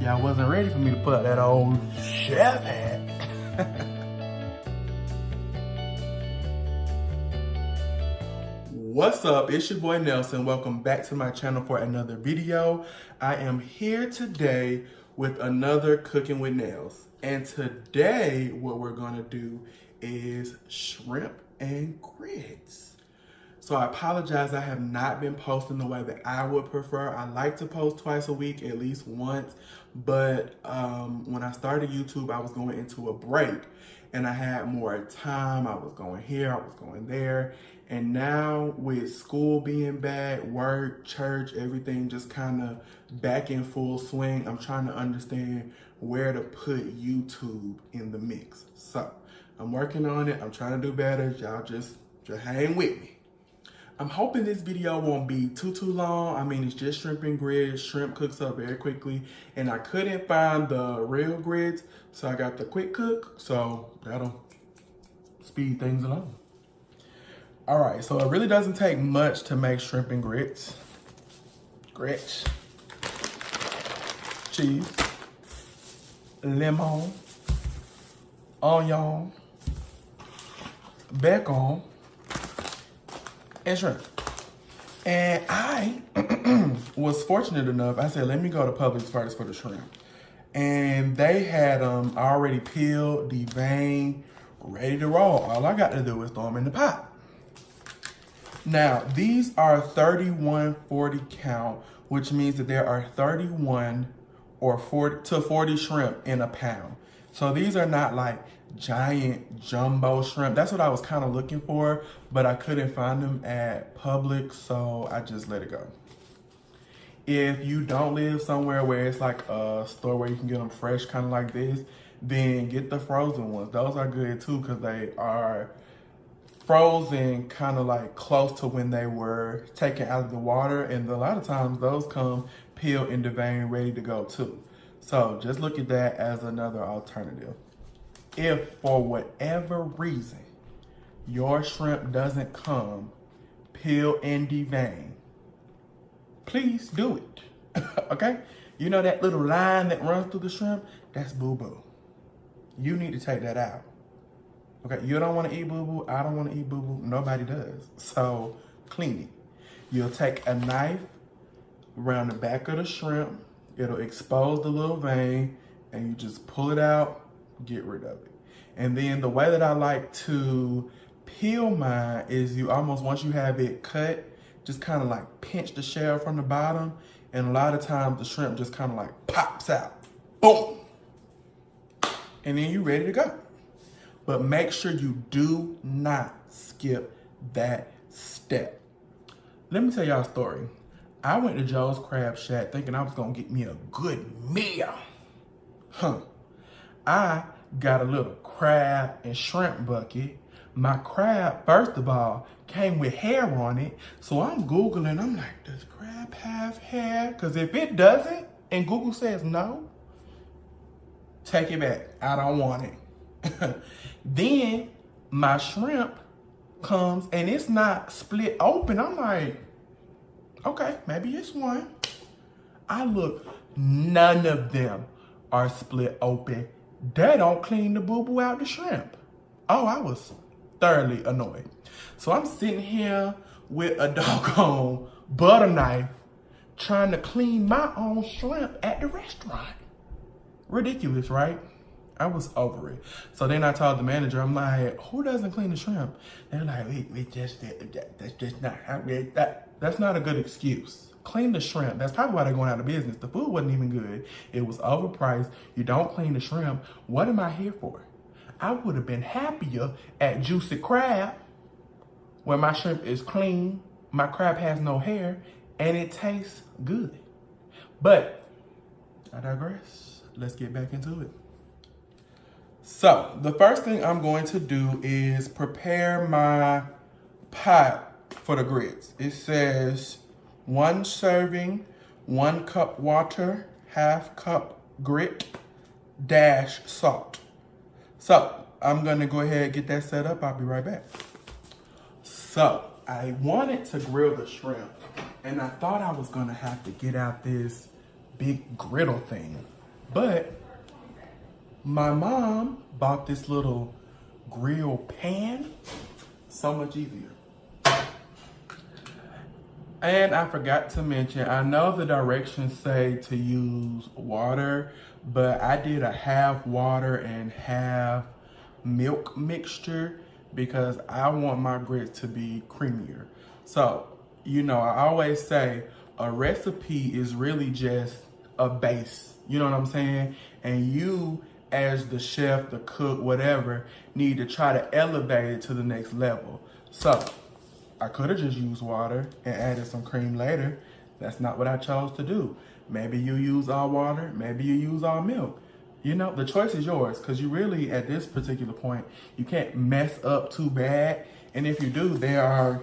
Y'all wasn't ready for me to put that old chef hat. What's up? It's your boy Nelson. Welcome back to my channel for another video. I am here today with another Cooking with Nels. And today what we're gonna do is shrimp and grits. So I apologize, I have not been posting the way that I would prefer. I like to post twice a week, at least once. But when I started YouTube, I was going into a break and I had more time. I was going here, I was going there. And now with school being back, work, church, everything just kind of back in full swing, I'm trying to understand where to put YouTube in the mix. So I'm working on it. I'm trying to do better. Y'all just hang with me. I'm hoping this video won't be too long. I mean, it's just shrimp and grits. Shrimp cooks up very quickly. And I couldn't find the real grits, so I got the quick cook. So that'll speed things along. All right, so it really doesn't take much to make shrimp and grits. Grits, cheese, lemon, onion, bacon, and shrimp. And I was fortunate enough, I said, let me go to Publix first for the shrimp. And they had already peeled, deveined, ready to roll. All I got to do is throw them in the pot. Now, these are 31-40 count, which means that there are 31 or 40 to 40 shrimp in a pound. So these are not like giant jumbo shrimp. That's what I was kind of looking for, but I couldn't find them at Publix, so I just let it go. If you don't live somewhere where it's like a store where you can get them fresh, kind of like this, then get the frozen ones. Those are good too, because they are frozen kind of like close to when they were taken out of the water, and a lot of times those come peeled and deveined, ready to go too. So just look at that as another alternative. If for whatever reason your shrimp doesn't come peeled and deveined, please do it. Okay? You know that little line that runs through the shrimp? That's boo-boo. You need to take that out. Okay, you don't want to eat boo-boo. I don't want to eat boo-boo. Nobody does. So clean it. You'll take a knife around the back of the shrimp. It'll expose the little vein, and you just pull it out, get rid of it. And then the way that I like to peel mine is you almost, once you have it cut, just kind of like pinch the shell from the bottom. And a lot of times the shrimp just kind of like pops out. Boom! And then you're ready to go. But make sure you do not skip that step. Let me tell y'all a story. I went to Joe's Crab Shack thinking I was gonna get me a good meal. I got a little crab and shrimp bucket. My crab, first of all, came with hair on it. So I'm Googling, I'm like, does crab have hair? Because if it doesn't, and Google says no, take it back. I don't want it. Then my shrimp comes and it's not split open. I'm like, okay, maybe it's one. I look, none of them are split open. They don't clean the boo-boo out the shrimp. Oh, I was thoroughly annoyed. So I'm sitting here with a doggone butter knife trying to clean my own shrimp at the restaurant. Ridiculous, right? I was over it. So then I told the manager, I'm like, who doesn't clean the shrimp? They're like, that's just not how that's not a good excuse. Clean the shrimp. That's probably why they're going out of business. The food wasn't even good. It was overpriced. You don't clean the shrimp. What am I here for? I would have been happier at Juicy Crab, where my shrimp is clean, my crab has no hair, and it tastes good. But I digress. Let's get back into it. So the first thing I'm going to do is prepare my pot for the grits. It says 1 serving, 1 cup water, 1/2 cup grit, dash salt. So I'm gonna go ahead and get that set up. I'll be right back. So I wanted to grill the shrimp, and I thought I was gonna have to get out this big griddle thing. But my mom bought this little grill pan. So much easier. And I forgot to mention, I know the directions say to use water, but I did a half water and half milk mixture because I want my grits to be creamier. So, you know, I always say a recipe is really just a base. You know what I'm saying? And you, as the chef, the cook, whatever, need to try to elevate it to the next level. So, I could have just used water and added some cream later. That's not what I chose to do. Maybe you use all water, maybe you use all milk. You know, the choice is yours, because you really, at this particular point, you can't mess up too bad. And if you do, they're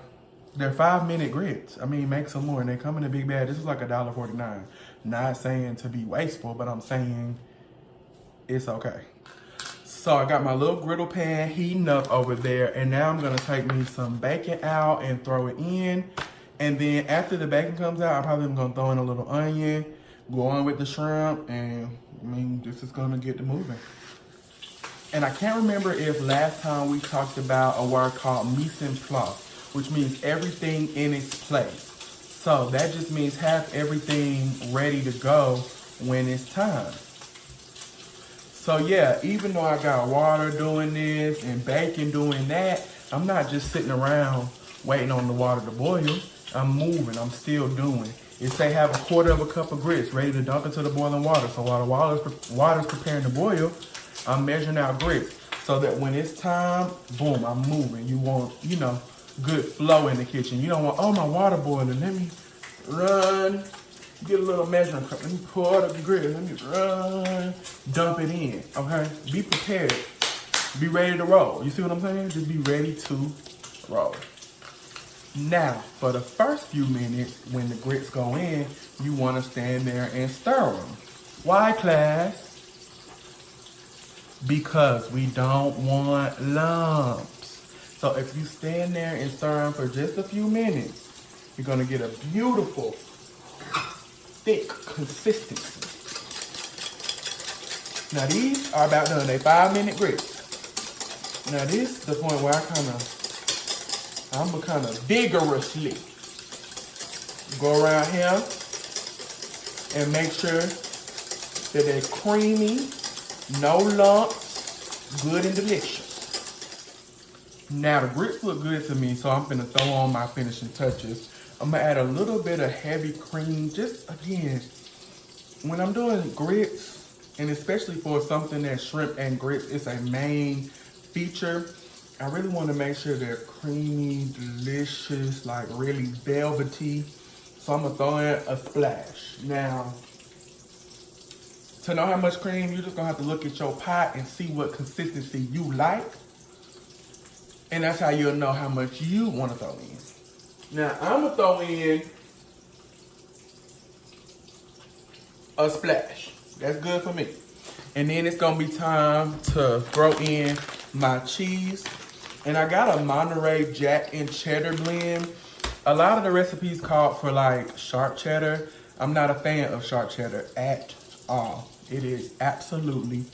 5-minute grits. I mean, make some more, and they come in a big bag. This is like $1.49. Not saying to be wasteful, but I'm saying it's okay. So I got my little griddle pan heating up over there, and now I'm gonna take me some bacon out and throw it in. And then after the bacon comes out, I'm probably gonna throw in a little onion, go on with the shrimp, and I mean, this is gonna get to moving. And I can't remember if last time we talked about a word called mise en place, which means everything in its place. So that just means have everything ready to go when it's time. So yeah, even though I got water doing this and bacon doing that, I'm not just sitting around waiting on the water to boil. I'm moving, I'm still doing. It say have a quarter of a cup of grits ready to dump into the boiling water. So while the water's preparing to boil, I'm measuring out grits so that when it's time, boom, I'm moving. You want, you know, good flow in the kitchen. You don't want, oh, my water boiling, let me run. Get a little measuring cup. Let me pour up the grits. Let me run. Dump it in. Okay? Be prepared. Be ready to roll. You see what I'm saying? Just be ready to roll. Now, for the first few minutes, when the grits go in, you want to stand there and stir them. Why, class? Because we don't want lumps. So if you stand there and stir them for just a few minutes, you're going to get a beautiful, thick consistency. Now these are about done. They 5-minute grits. Now this is the point where I'm gonna kind of vigorously go around here and make sure that they're creamy, no lumps, good and delicious. Now the grits look good to me, so I'm gonna throw on my finishing touches. I'm gonna add a little bit of heavy cream, just again, when I'm doing grits, and especially for something that's shrimp and grits, it's a main feature. I really wanna make sure they're creamy, delicious, like really velvety. So I'm gonna throw in a splash. Now, to know how much cream, you're just gonna have to look at your pot and see what consistency you like. And that's how you'll know how much you wanna throw in. Now, I'm gonna throw in a splash. That's good for me. And then it's gonna be time to throw in my cheese. And I got a Monterey Jack and Cheddar blend. A lot of the recipes called for like sharp cheddar. I'm not a fan of sharp cheddar at all. It is absolutely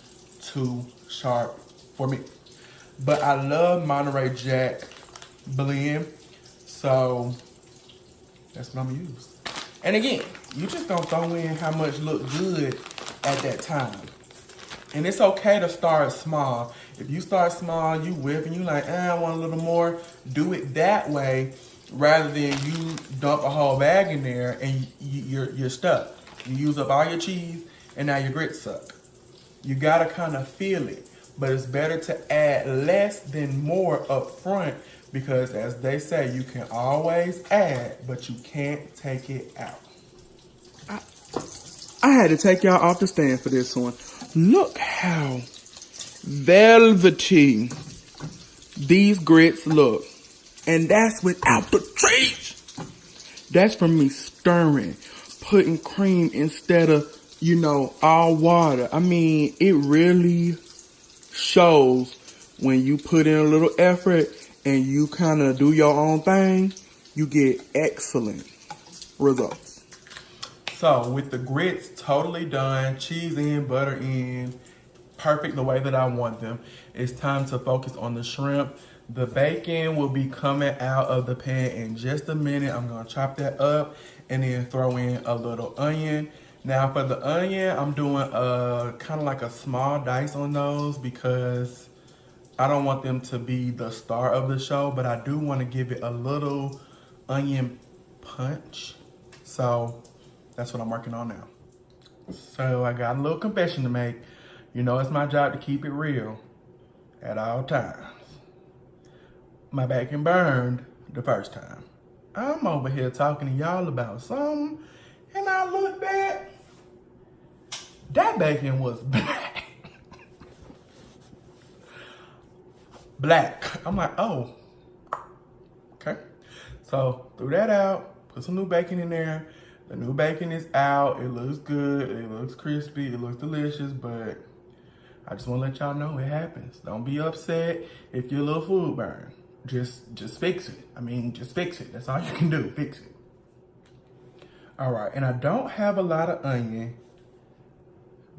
too sharp for me. But I love Monterey Jack blend. So that's what I'm gonna use. And again, you just gonna throw in how much look good at that time. And it's okay to start small. If you start small, you whip and you like, I want a little more, do it that way rather than you dump a whole bag in there and you're stuck. You use up all your cheese and now your grits suck. You gotta kind of feel it, but it's better to add less than more up front because as they say, you can always add, but you can't take it out. I had to take y'all off the stand for this one. Look how velvety these grits look. And that's without the cheese. That's from me stirring, putting cream instead of, you know, all water. I mean, it really shows when you put in a little effort and you kind of do your own thing, you get excellent results. So with the grits totally done, cheese in, butter in, perfect the way that I want them, it's time to focus on the shrimp. The bacon will be coming out of the pan in just a minute. I'm gonna chop that up and then throw in a little onion. Now for the onion, I'm doing kind of like a small dice on those because I don't want them to be the star of the show, but I do want to give it a little onion punch. So that's what I'm working on now. So I got a little confession to make. You know, it's my job to keep it real at all times. My bacon burned the first time. I'm over here talking to y'all about something, and I look back. That bacon was black. Black. I'm like, oh, okay. So threw that out, put some new bacon in there. The new bacon is out. It looks good. It looks crispy. It looks delicious, but I just want to let y'all know it happens. Don't be upset if your little food burn. Just fix it. I mean, just fix it. That's all you can do. Fix it. All right, and I don't have a lot of onion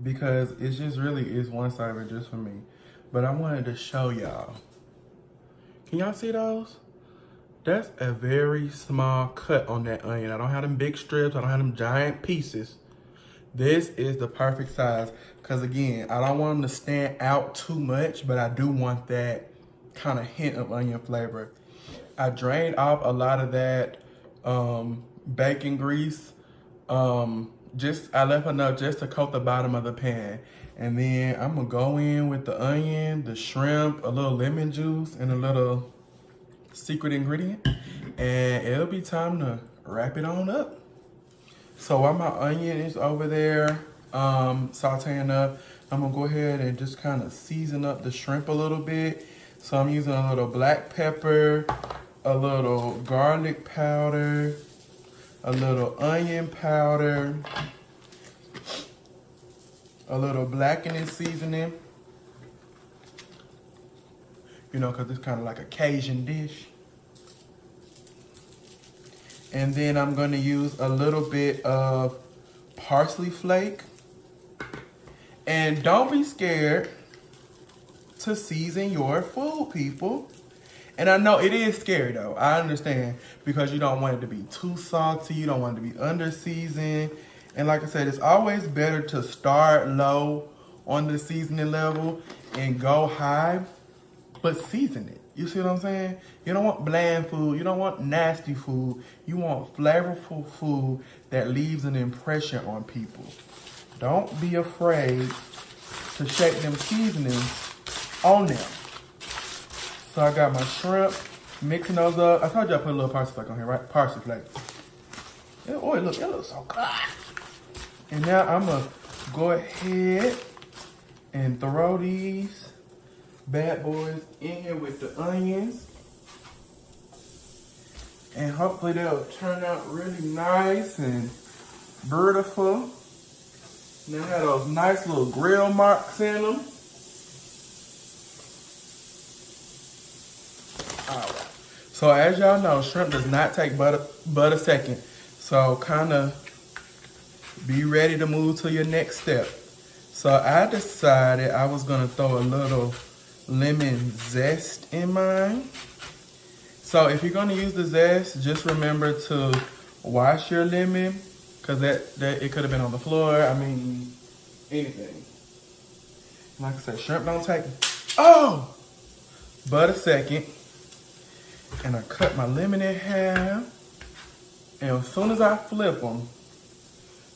because it's just really is one serving just for me. But I wanted to show y'all. Can y'all see those? That's a very small cut on that onion. I don't have them big strips. I don't have them giant pieces. This is the perfect size because, again, I don't want them to stand out too much, but I do want that kind of hint of onion flavor. I drained off a lot of that bacon grease. I left enough just to coat the bottom of the pan. And then I'm gonna go in with the onion, the shrimp, a little lemon juice, and a little secret ingredient. And it'll be time to wrap it on up. So while my onion is over there sauteing up, I'm gonna go ahead and just kind of season up the shrimp a little bit. So I'm using a little black pepper, a little garlic powder, a little onion powder, a little blackening seasoning, you know, because it's kind of like a Cajun dish. And then I'm going to use a little bit of parsley flake. And don't be scared to season your food, people. And I know it is scary though. I understand because you don't want it to be too salty. You don't want it to be under seasoned. And like I said, it's always better to start low on the seasoning level and go high, but season it. You see what I'm saying? You don't want bland food. You don't want nasty food. You want flavorful food that leaves an impression on people. Don't be afraid to shake them seasonings on them. So I got my shrimp, mixing those up. I told you I put a little parsley flake on here, right? Parsley flake. Oh, it looks so good. And now I'm gonna go ahead and throw these bad boys in here with the onions. And hopefully they'll turn out really nice and beautiful. And they have those nice little grill marks in them. Alright. So as y'all know, shrimp does not take but a second. So kind of be ready to move to your next step. So I decided I was gonna throw a little lemon zest in mine. So if you're gonna use the zest, just remember to wash your lemon, cause that it could have been on the floor. I mean, anything. Like I said, shrimp don't take but a second. And I cut my lemon in half. And as soon as I flip them,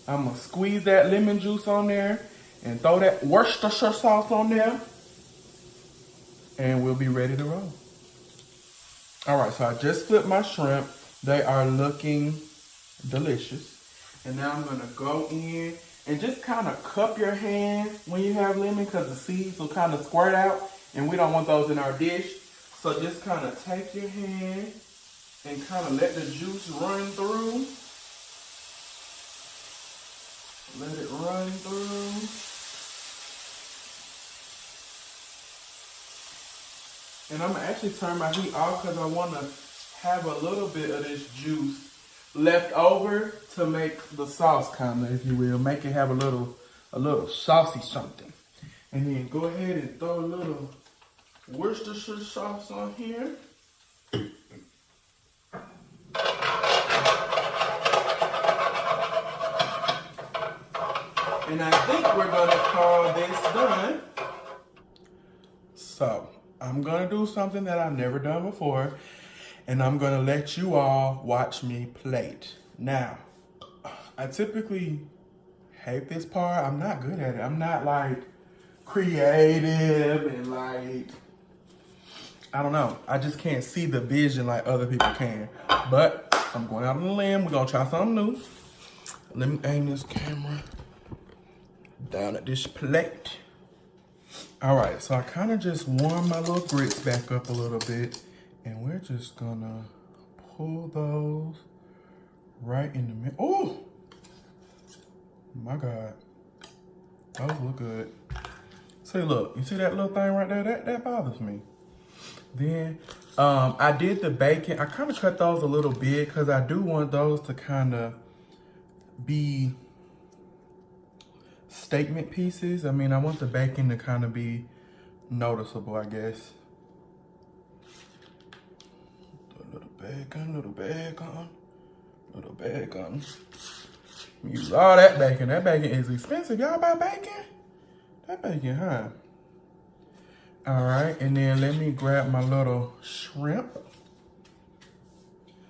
I'm gonna squeeze that lemon juice on there and throw that Worcestershire sauce on there. And we'll be ready to roll. All right, so I just flipped my shrimp. They are looking delicious. And now I'm gonna go in and just kind of cup your hand when you have lemon because the seeds will kind of squirt out and we don't want those in our dish. So just kind of take your hand and kind of let the juice run through. Let it run through. And I'm gonna actually turn my heat off because I want to have a little bit of this juice left over to make the sauce kind of, if you will. Make it have a little saucy something. And then go ahead and throw a little Worcestershire sauce on here. And I think we're gonna call this done. So, I'm gonna do something that I've never done before, and I'm gonna let you all watch me plate. Now, I typically hate this part. I'm not good at it. I'm not like creative and like, I don't know. I just can't see the vision like other people can. But I'm going out on a limb. We're gonna try something new. Let me aim this camera down at this plate. All right, so I kind of just warm my little grits back up a little bit, and we're just gonna pull those right in the middle. Oh, my God, those look good. See, look, you see that little thing right there? That bothers me. Then I did the bacon. I kind of cut those a little bit because I do want those to kind of be statement pieces. I mean, I want the bacon to kind of be noticeable, I guess. A little bacon, little bacon, little bacon. Use all that bacon. That bacon is expensive. Y'all buy bacon? That bacon, huh? All right, and then let me grab my little shrimp.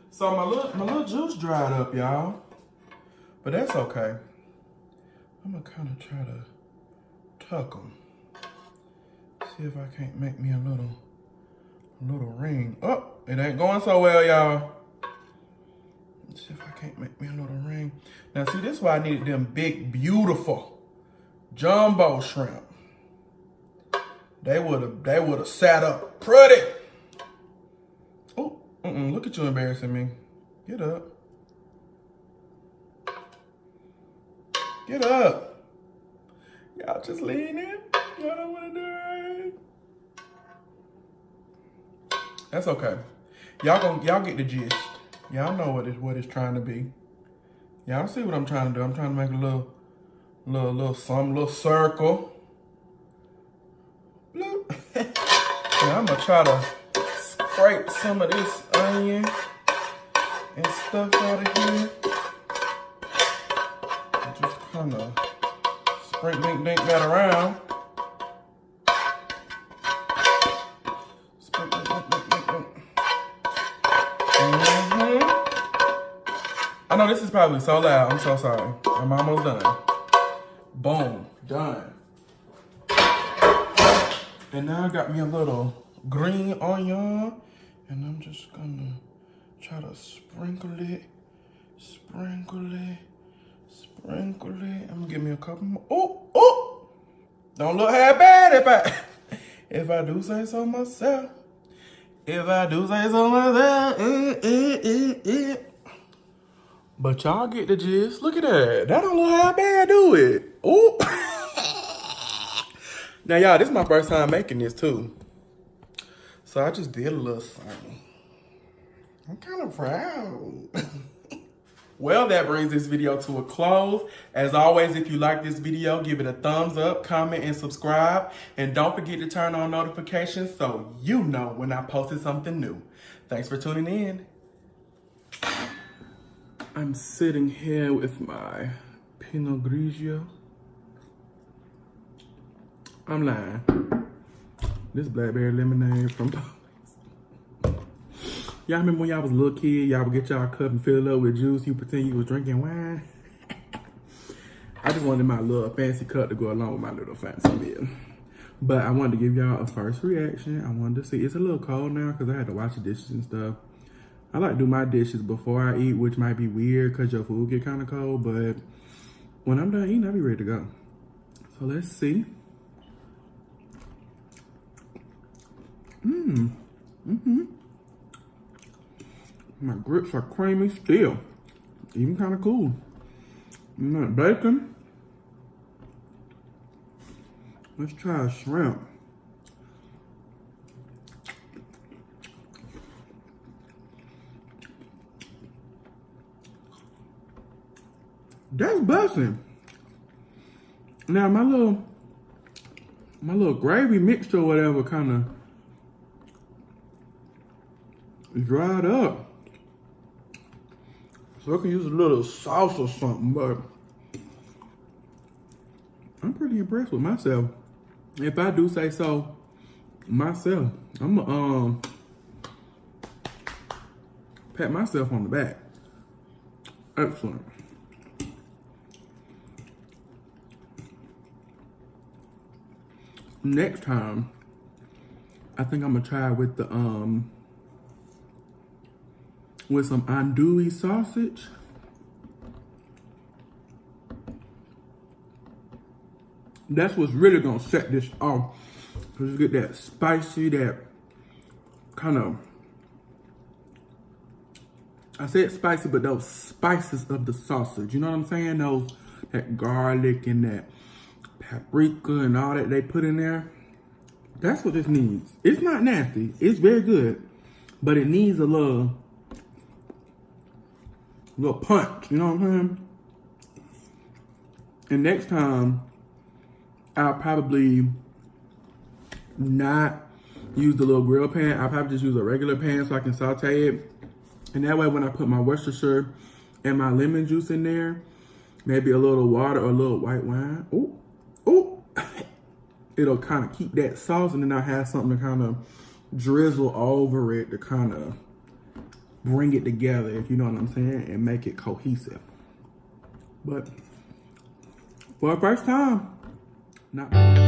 So my little juice dried up, y'all, but that's okay. I'm gonna kind of try to tuck them. See if I can't make me a little ring. Oh, it ain't going so well, y'all. Let's see if I can't make me a little ring. Now, see, this is why I needed them big, beautiful jumbo shrimp. They would have sat up pretty. Oh, look at you embarrassing me. Get up. Get up. Y'all just lean in. Y'all don't want to do it. That's okay. Y'all get the gist. Y'all know what it's trying to be. Y'all see what I'm trying to do. I'm trying to make a little circle. Bloop. Now I'm gonna try to scrape some of this onion and stuff out of here. Just kind of sprinkle dink that around. Sprinkle dink. I know this is probably so loud. I'm so sorry. I'm almost done. Boom, done. And now I got me a little green onion, and I'm just gonna try to sprinkle it. I'm gonna give me a couple more. Oh! Don't look half bad if I do say so myself. But y'all get the gist. Look at that. That don't look half bad, do it? Oh! Now, y'all, this is my first time making this, too. So I just did a little something. I'm kind of proud. Well, that brings this video to a close. As always, if you like this video, give it a thumbs up, comment, and subscribe. And don't forget to turn on notifications so you know when I posted something new. Thanks for tuning in. I'm sitting here with my Pinot Grigio. I'm lying. This blackberry lemonade from y'all remember when y'all was a little kid, y'all would get y'all cup and fill it up with juice, you pretend you was drinking wine? I just wanted my little fancy cup to go along with my little fancy meal. But I wanted to give y'all a first reaction. I wanted to see, it's a little cold now because I had to wash the dishes and stuff. I like to do my dishes before I eat, which might be weird because your food get kind of cold, but when I'm done eating, I'll be ready to go. So let's see. My grits are creamy still. Even kind of cool. And that bacon. Let's try a shrimp. That's busting. Now my little gravy mixture or whatever kind of dried up. So I can use a little sauce or something, but I'm pretty impressed with myself. If I do say so myself, I'm gonna pat myself on the back. Excellent. Next time, I think I'm gonna try with the with some andouille sausage. That's what's really gonna set this off. Cause you get that spicy, that kind of, I said spicy, but those spices of the sausage. You know what I'm saying? Those, that garlic and that paprika and all that they put in there. That's what this needs. It's not nasty. It's very good, but it needs a little punch. You know what I'm saying? And next time, I'll probably not use the little grill pan. I'll probably just use a regular pan so I can saute it. And that way when I put my Worcestershire and my lemon juice in there, maybe a little water or a little white wine, it'll kind of keep that sauce, and then I'll have something to kind of drizzle over it to kind of bring it together, if you know what I'm saying, and make it cohesive. But for the first time, not bad.